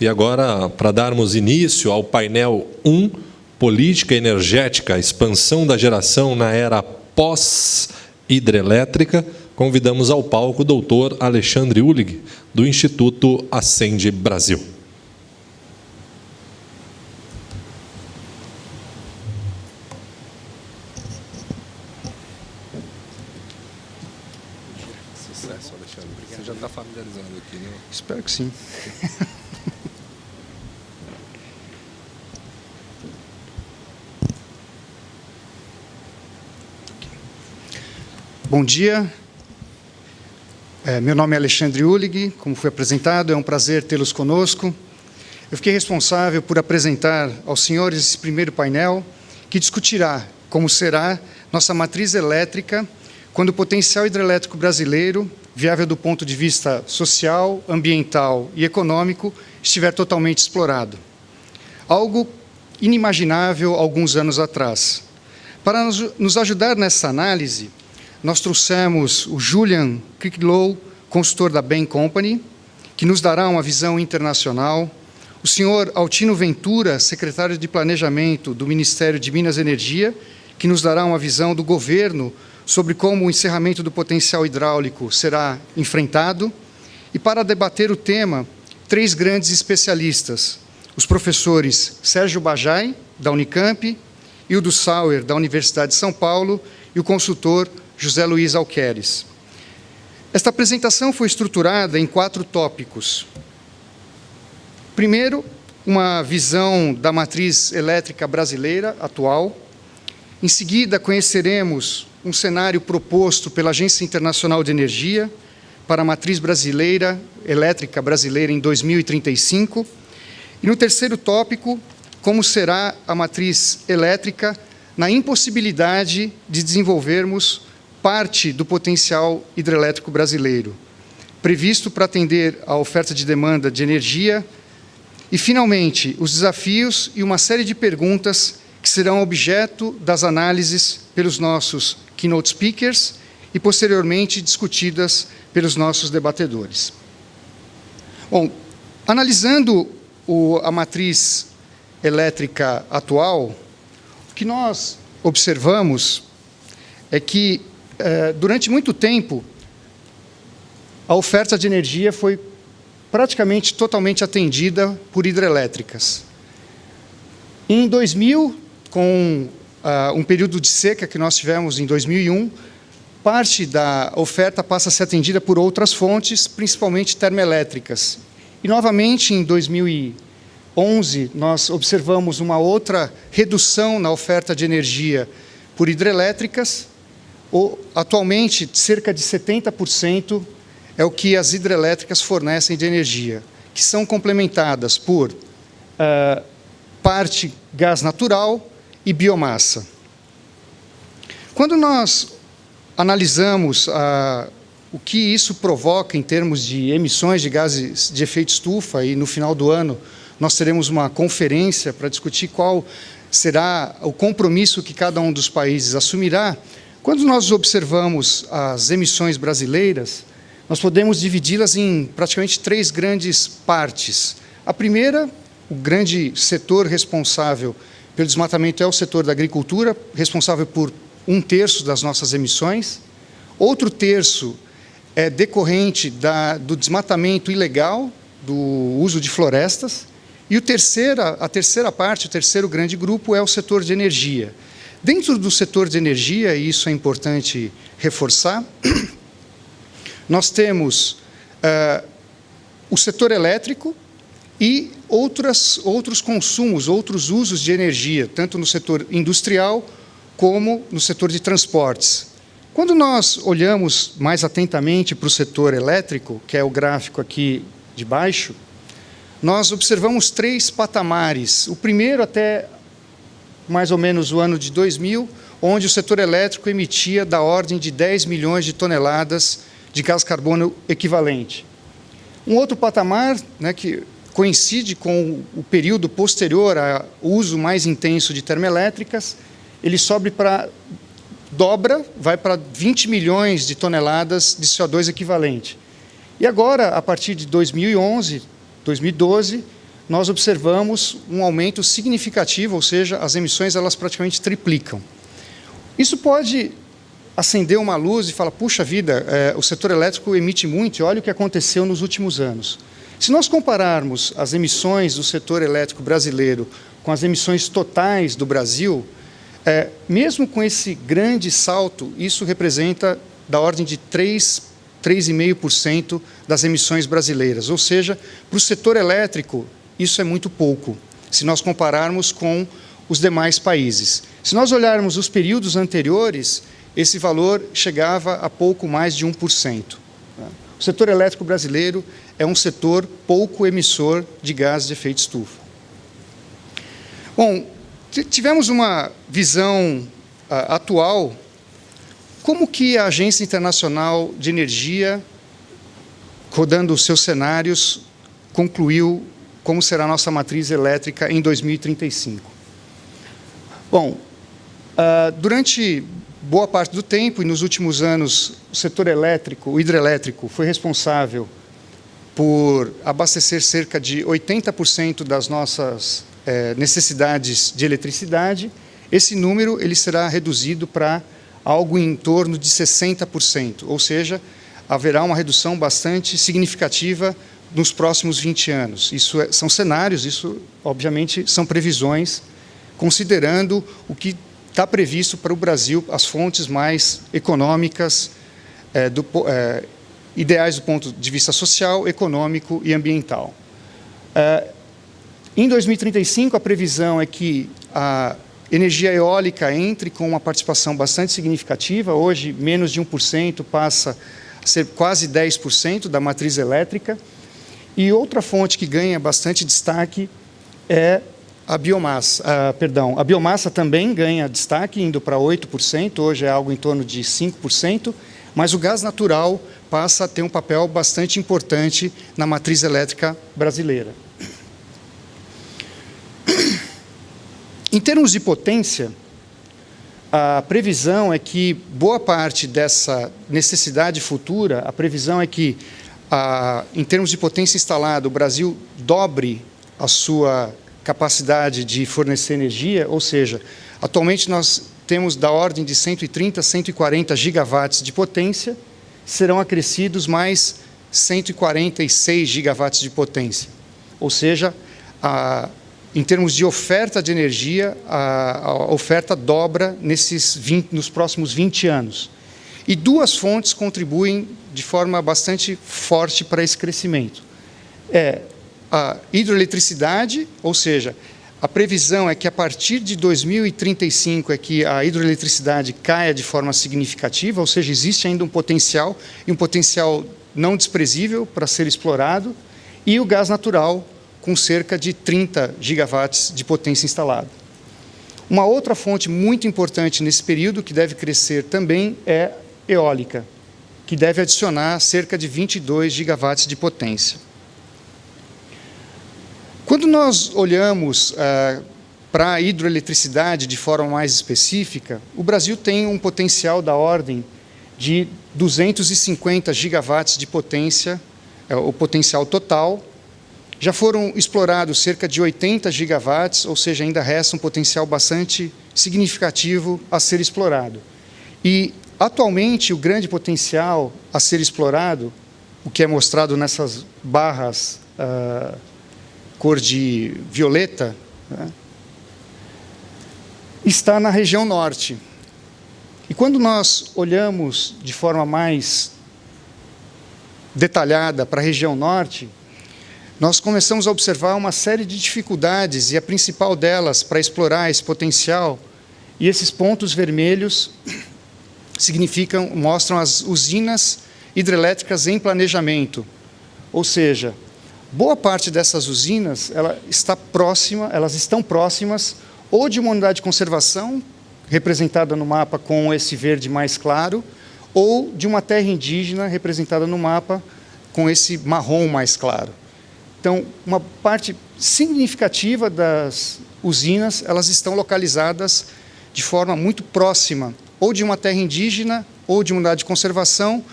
E agora, para darmos início ao painel 1, Política Energética, Expansão da Geração na Era Pós-Hidrelétrica, convidamos ao palco o doutor Alexandre Ullig, do Instituto Ascende Brasil. Sucesso, Alexandre. Você já está familiarizado aqui, né? Espero que sim. Bom dia. Meu nome é Alexandre Ullig, como foi apresentado, é um prazer tê-los conosco. Eu fiquei responsável por apresentar aos senhores esse primeiro painel, que discutirá como será nossa matriz elétrica quando o potencial hidrelétrico brasileiro, viável do ponto de vista social, ambiental e econômico, estiver totalmente explorado. Algo inimaginável alguns anos atrás. Para nos ajudar nessa análise, nós trouxemos o Julian Cricklow, consultor da Bain Company, que nos dará uma visão internacional, o senhor Altino Ventura, secretário de Planejamento do Ministério de Minas e Energia, que nos dará uma visão do governo sobre como o encerramento do potencial hidráulico será enfrentado, e para debater o tema, 3 grandes especialistas, os professores Sérgio Bajai, da Unicamp, Hildo Sauer, da Universidade de São Paulo, e o consultor José Luiz Alqueres. Esta apresentação foi estruturada em 4 tópicos. Primeiro, uma visão da matriz elétrica brasileira atual. Em seguida, conheceremos um cenário proposto pela Agência Internacional de Energia para a matriz brasileira, elétrica brasileira em 2035. E no terceiro tópico, como será a matriz elétrica na impossibilidade de desenvolvermos parte do potencial hidrelétrico brasileiro, previsto para atender à oferta de demanda de energia, e, finalmente, os desafios e uma série de perguntas que serão objeto das análises pelos nossos keynote speakers e, posteriormente, discutidas pelos nossos debatedores. Bom, analisando a matriz elétrica atual, o que nós observamos é que, durante muito tempo, a oferta de energia foi praticamente totalmente atendida por hidrelétricas. Em 2000, com um período de seca que nós tivemos em 2001, parte da oferta passa a ser atendida por outras fontes, principalmente termoelétricas. E, novamente, em 2011, nós observamos uma outra redução na oferta de energia por hidrelétricas. Atualmente, cerca de 70% é o que as hidrelétricas fornecem de energia, que são complementadas por parte gás natural e biomassa. Quando nós analisamos o que isso provoca em termos de emissões de gases de efeito estufa, e no final do ano nós teremos uma conferência para discutir qual será o compromisso que cada um dos países assumirá, quando nós observamos as emissões brasileiras, nós podemos dividi-las em praticamente 3 grandes partes. A primeira, o grande setor responsável pelo desmatamento é o setor da agricultura, responsável por 1/3 das nossas emissões. Outro terço é decorrente do desmatamento ilegal, do uso de florestas. E a terceira parte, o terceiro grande grupo, é o setor de energia. Dentro do setor de energia, e isso é importante reforçar, nós temos o setor elétrico e outros consumos, outros usos de energia, tanto no setor industrial como no setor de transportes. Quando nós olhamos mais atentamente para o setor elétrico, que é o gráfico aqui de baixo, nós observamos 3 patamares. O primeiro até mais ou menos o ano de 2000, onde o setor elétrico emitia da ordem de 10 milhões de toneladas de gás carbono equivalente. Um outro patamar, que coincide com o período posterior ao uso mais intenso de termoelétricas, ele sobe vai para 20 milhões de toneladas de CO2 equivalente. E agora, a partir de 2011, 2012, nós observamos um aumento significativo, ou seja, as emissões elas praticamente triplicam. Isso pode acender uma luz e falar, puxa vida, o setor elétrico emite muito, e olha o que aconteceu nos últimos anos. Se nós compararmos as emissões do setor elétrico brasileiro com as emissões totais do Brasil, mesmo com esse grande salto, isso representa da ordem de 3,5% das emissões brasileiras. Ou seja, para o setor elétrico, isso é muito pouco, se nós compararmos com os demais países. Se nós olharmos os períodos anteriores, esse valor chegava a pouco mais de 1%. O setor elétrico brasileiro é um setor pouco emissor de gases de efeito estufa. Bom, tivemos uma visão atual, como que a Agência Internacional de Energia, rodando os seus cenários, concluiu como será a nossa matriz elétrica em 2035. Bom, durante boa parte do tempo, e nos últimos anos, o setor elétrico, o hidrelétrico, foi responsável por abastecer cerca de 80% das nossas necessidades de eletricidade. Esse número ele será reduzido para algo em torno de 60%, ou seja, haverá uma redução bastante significativa nos próximos 20 anos. Isso são cenários, isso obviamente são previsões, considerando o que está previsto para o Brasil, as fontes mais econômicas, ideais do ponto de vista social, econômico e ambiental. Em 2035, a previsão é que a energia eólica entre com uma participação bastante significativa, hoje menos de 1%, passa a ser quase 10% da matriz elétrica, e outra fonte que ganha bastante destaque é a biomassa. A biomassa também ganha destaque, indo para 8%, hoje é algo em torno de 5%, mas o gás natural passa a ter um papel bastante importante na matriz elétrica brasileira. Em termos de potência, a previsão é que boa parte dessa necessidade futura, a previsão é que, em termos de potência instalada, o Brasil dobre a sua capacidade de fornecer energia, ou seja, atualmente nós temos da ordem de 130 a 140 gigawatts de potência, serão acrescidos mais 146 gigawatts de potência. Ou seja, em termos de oferta de energia, a oferta dobra nos próximos 20 anos. E duas fontes contribuem de forma bastante forte para esse crescimento. A hidroeletricidade, ou seja, a previsão é que a partir de 2035 é que a hidroeletricidade caia de forma significativa, ou seja, existe ainda um potencial, e um potencial não desprezível para ser explorado, e o gás natural, com cerca de 30 gigawatts de potência instalada. Uma outra fonte muito importante nesse período, que deve crescer também, é eólica, que deve adicionar cerca de 22 gigawatts de potência. Quando nós olhamos para a hidroeletricidade de forma mais específica, o Brasil tem um potencial da ordem de 250 gigawatts de potência, o potencial total. Já foram explorados cerca de 80 gigawatts, ou seja, ainda resta um potencial bastante significativo a ser explorado. E, atualmente, o grande potencial a ser explorado, o que é mostrado nessas barras cor de violeta, né, está na região norte. E quando nós olhamos de forma mais detalhada para a região norte, nós começamos a observar uma série de dificuldades, e a principal delas para explorar esse potencial, e esses pontos vermelhos mostram as usinas hidrelétricas em planejamento. Ou seja, boa parte dessas usinas elas estão próximas ou de uma unidade de conservação, representada no mapa com esse verde mais claro, ou de uma terra indígena, representada no mapa com esse marrom mais claro. Então, uma parte significativa das usinas, elas estão localizadas de forma muito próxima, ou de uma terra indígena, ou de uma unidade de conservação,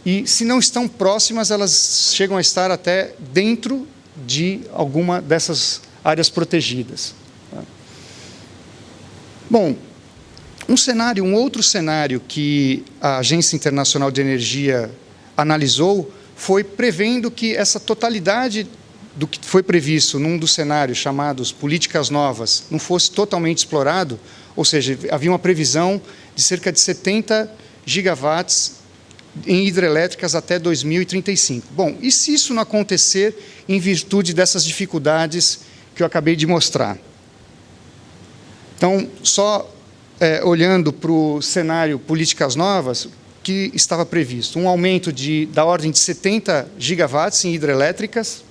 e se não estão próximas, elas chegam a estar até dentro de alguma dessas áreas protegidas. Bom, um outro cenário que a Agência Internacional de Energia analisou foi prevendo que essa totalidade do que foi previsto num dos cenários chamados políticas novas não fosse totalmente explorado, ou seja, havia uma previsão de cerca de 70 gigawatts em hidrelétricas até 2035. Bom, e se isso não acontecer em virtude dessas dificuldades que eu acabei de mostrar? Então, só olhando para o cenário políticas novas, que estava previsto um aumento da ordem de 70 gigawatts em hidrelétricas,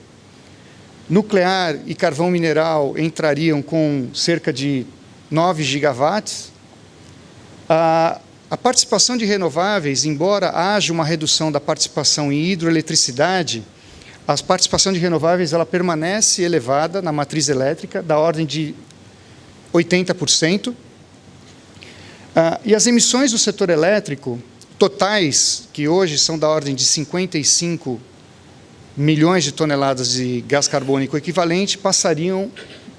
nuclear e carvão mineral entrariam com cerca de 9 gigawatts, a participação de renováveis, embora haja uma redução da participação em hidroeletricidade, a participação de renováveis ela permanece elevada na matriz elétrica, da ordem de 80%. E as emissões do setor elétrico, totais, que hoje são da ordem de 55 milhões de toneladas de gás carbônico equivalente, passariam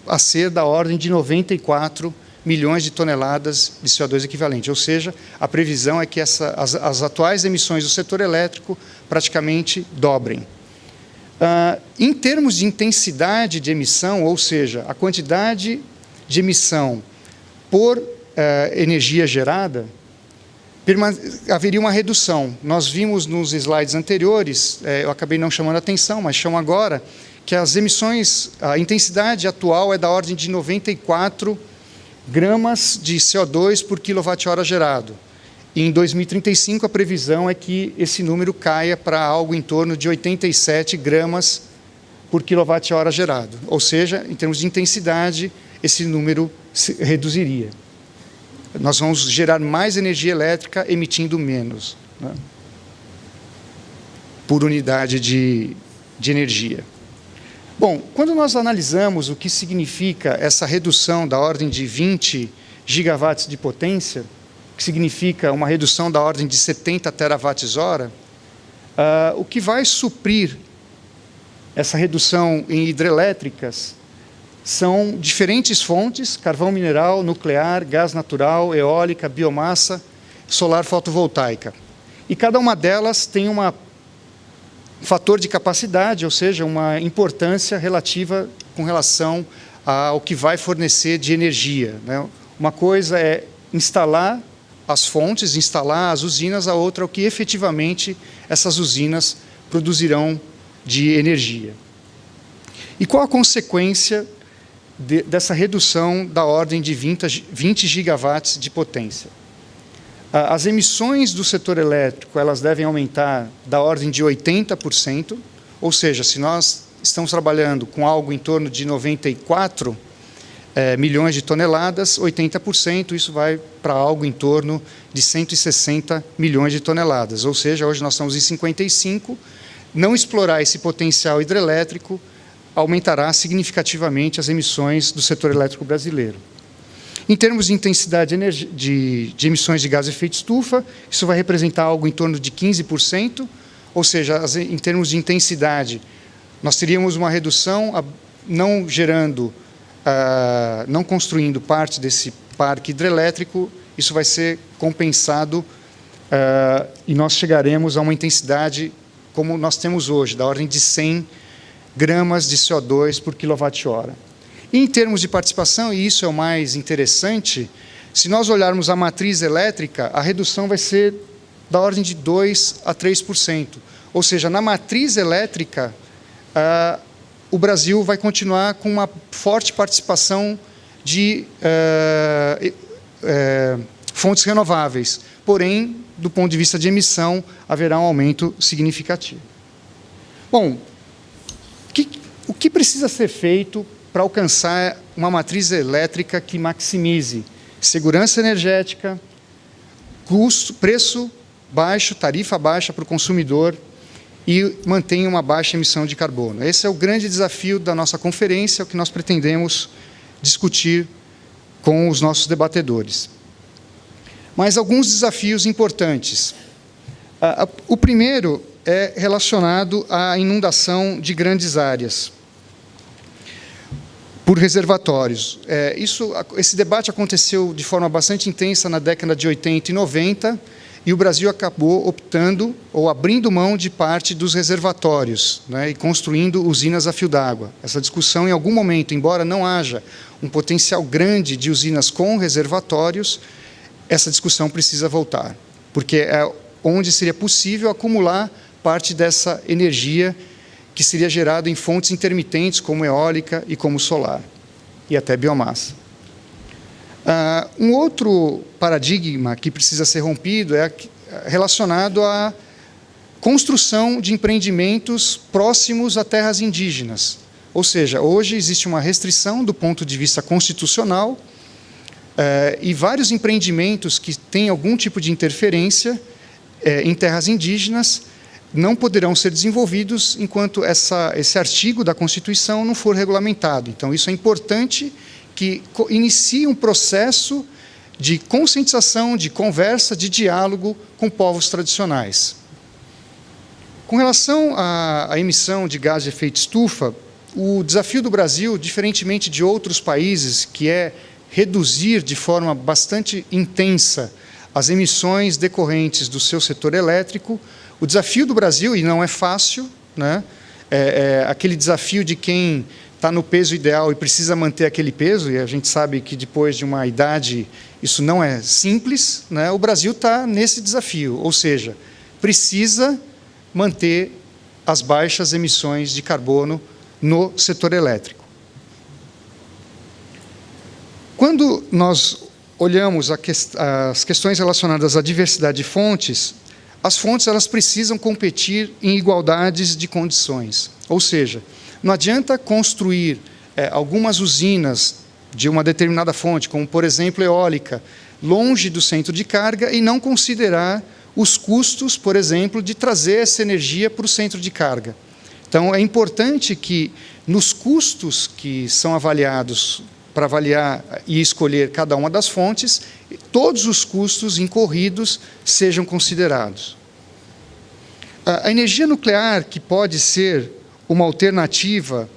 a ser da ordem de 94 milhões de toneladas de CO2 equivalente, ou seja, a previsão é que as atuais emissões do setor elétrico praticamente dobrem. Em termos de intensidade de emissão, ou seja, a quantidade de emissão por energia gerada, haveria uma redução. Nós vimos nos slides anteriores, eu acabei não chamando a atenção, mas chamo agora, que as emissões, a intensidade atual é da ordem de 94 gramas de CO2 por quilowatt-hora gerado. E em 2035, a previsão é que esse número caia para algo em torno de 87 gramas por quilowatt-hora gerado. Ou seja, em termos de intensidade, esse número se reduziria. Nós vamos gerar mais energia elétrica emitindo menos, né, por unidade de energia. Bom, quando nós analisamos o que significa essa redução da ordem de 20 gigawatts de potência, que significa uma redução da ordem de 70 terawatts-hora, o que vai suprir essa redução em hidrelétricas são diferentes fontes: carvão mineral, nuclear, gás natural, eólica, biomassa, solar fotovoltaica. E cada uma delas tem um fator de capacidade, ou seja, uma importância relativa com relação ao que vai fornecer de energia, né? Uma coisa é instalar as fontes, instalar as usinas, a outra é o que efetivamente essas usinas produzirão de energia. E qual a consequência dessa redução da ordem de 20 gigawatts de potência? As emissões do setor elétrico elas devem aumentar da ordem de 80%, ou seja, se nós estamos trabalhando com algo em torno de 94 milhões de toneladas, 80%, isso vai para algo em torno de 160 milhões de toneladas, ou seja, hoje nós estamos em 55, não explorar esse potencial hidrelétrico aumentará significativamente as emissões do setor elétrico brasileiro. Em termos de intensidade de emissões de gás de efeito estufa, isso vai representar algo em torno de 15%, ou seja, em termos de intensidade, nós teríamos uma redução não construindo parte desse parque hidrelétrico, isso vai ser compensado e nós chegaremos a uma intensidade como nós temos hoje, da ordem de 100 gramas de CO2 por quilowatt-hora. Em termos de participação, e isso é o mais interessante, se nós olharmos a matriz elétrica, a redução vai ser da ordem de 2% a 3%. Ou seja, na matriz elétrica, o Brasil vai continuar com uma forte participação de fontes renováveis. Porém, do ponto de vista de emissão, haverá um aumento significativo. Bom, o que precisa ser feito para alcançar uma matriz elétrica que maximize segurança energética, custo, preço baixo, tarifa baixa para o consumidor e mantenha uma baixa emissão de carbono? Esse é o grande desafio da nossa conferência, o que nós pretendemos discutir com os nossos debatedores. Mas alguns desafios importantes. O primeiro é relacionado à inundação de grandes áreas. por reservatórios. Esse debate aconteceu de forma bastante intensa na década de 80 e 90, e o Brasil acabou optando ou abrindo mão de parte dos reservatórios, né, e construindo usinas a fio d'água. Essa discussão, em algum momento, embora não haja um potencial grande de usinas com reservatórios, essa discussão precisa voltar, porque é onde seria possível acumular parte dessa energia que seria gerada em fontes intermitentes, como eólica e como solar, e até biomassa. Um outro paradigma que precisa ser rompido é relacionado à construção de empreendimentos próximos a terras indígenas. Ou seja, hoje existe uma restrição do ponto de vista constitucional e vários empreendimentos que têm algum tipo de interferência em terras indígenas não poderão ser desenvolvidos enquanto esse artigo da Constituição não for regulamentado. Então, isso é importante que inicie um processo de conscientização, de conversa, de diálogo com povos tradicionais. Com relação à emissão de gás de efeito estufa, o desafio do Brasil, diferentemente de outros países, que é reduzir de forma bastante intensa as emissões decorrentes do seu setor elétrico, o desafio do Brasil, e não é fácil, né, é aquele desafio de quem está no peso ideal e precisa manter aquele peso, e a gente sabe que depois de uma idade isso não é simples, né? O Brasil está nesse desafio, ou seja, precisa manter as baixas emissões de carbono no setor elétrico. Quando nós olhamos as questões relacionadas à diversidade de fontes, as fontes elas precisam competir em igualdades de condições, ou seja, não adianta construir algumas usinas de uma determinada fonte, como, por exemplo, eólica, longe do centro de carga e não considerar os custos, por exemplo, de trazer essa energia para o centro de carga. Então, é importante que, nos custos que são avaliados para avaliar e escolher cada uma das fontes, todos os custos incorridos sejam considerados. A energia nuclear, que pode ser uma alternativa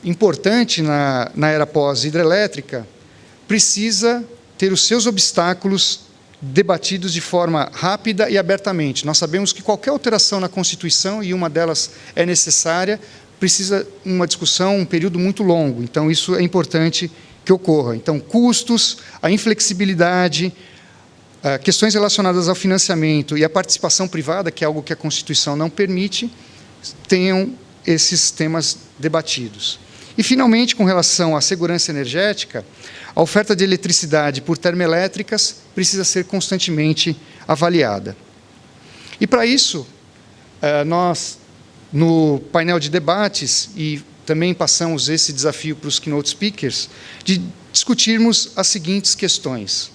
importante na era pós-hidrelétrica, precisa ter os seus obstáculos debatidos de forma rápida e abertamente. Nós sabemos que qualquer alteração na Constituição, e uma delas é necessária, precisa uma discussão, um período muito longo. Então, isso é importante que ocorra. Então, custos, a inflexibilidade, questões relacionadas ao financiamento e à participação privada, que é algo que a Constituição não permite, tenham esses temas debatidos. E, finalmente, com relação à segurança energética, a oferta de eletricidade por termoelétricas precisa ser constantemente avaliada. E, para isso, nós, no painel de debates, e também passamos esse desafio para os keynote speakers, de discutirmos as seguintes questões.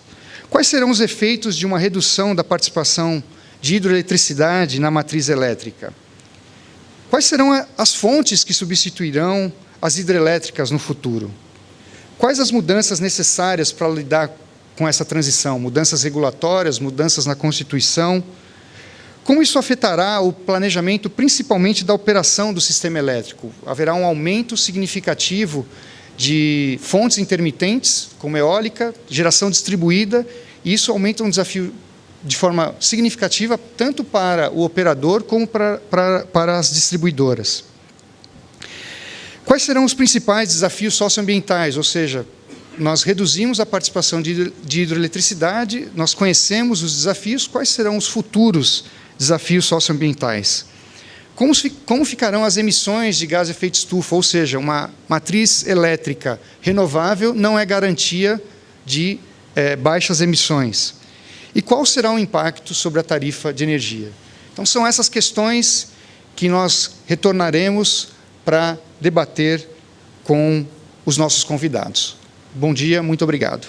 Quais serão os efeitos de uma redução da participação de hidroeletricidade na matriz elétrica? Quais serão as fontes que substituirão as hidrelétricas no futuro? Quais as mudanças necessárias para lidar com essa transição? Mudanças regulatórias, mudanças na Constituição? Como isso afetará o planejamento, principalmente da operação do sistema elétrico? Haverá um aumento significativo de fontes intermitentes, como eólica, geração distribuída, e isso aumenta um desafio de forma significativa, tanto para o operador como para as distribuidoras. Quais serão os principais desafios socioambientais? Ou seja, nós reduzimos a participação de hidroeletricidade, nós conhecemos os desafios, quais serão os futuros desafios socioambientais? Como ficarão as emissões de gás de efeito estufa? Ou seja, uma matriz elétrica renovável não é garantia de baixas emissões. E qual será o impacto sobre a tarifa de energia? Então, são essas questões que nós retornaremos para debater com os nossos convidados. Bom dia, muito obrigado.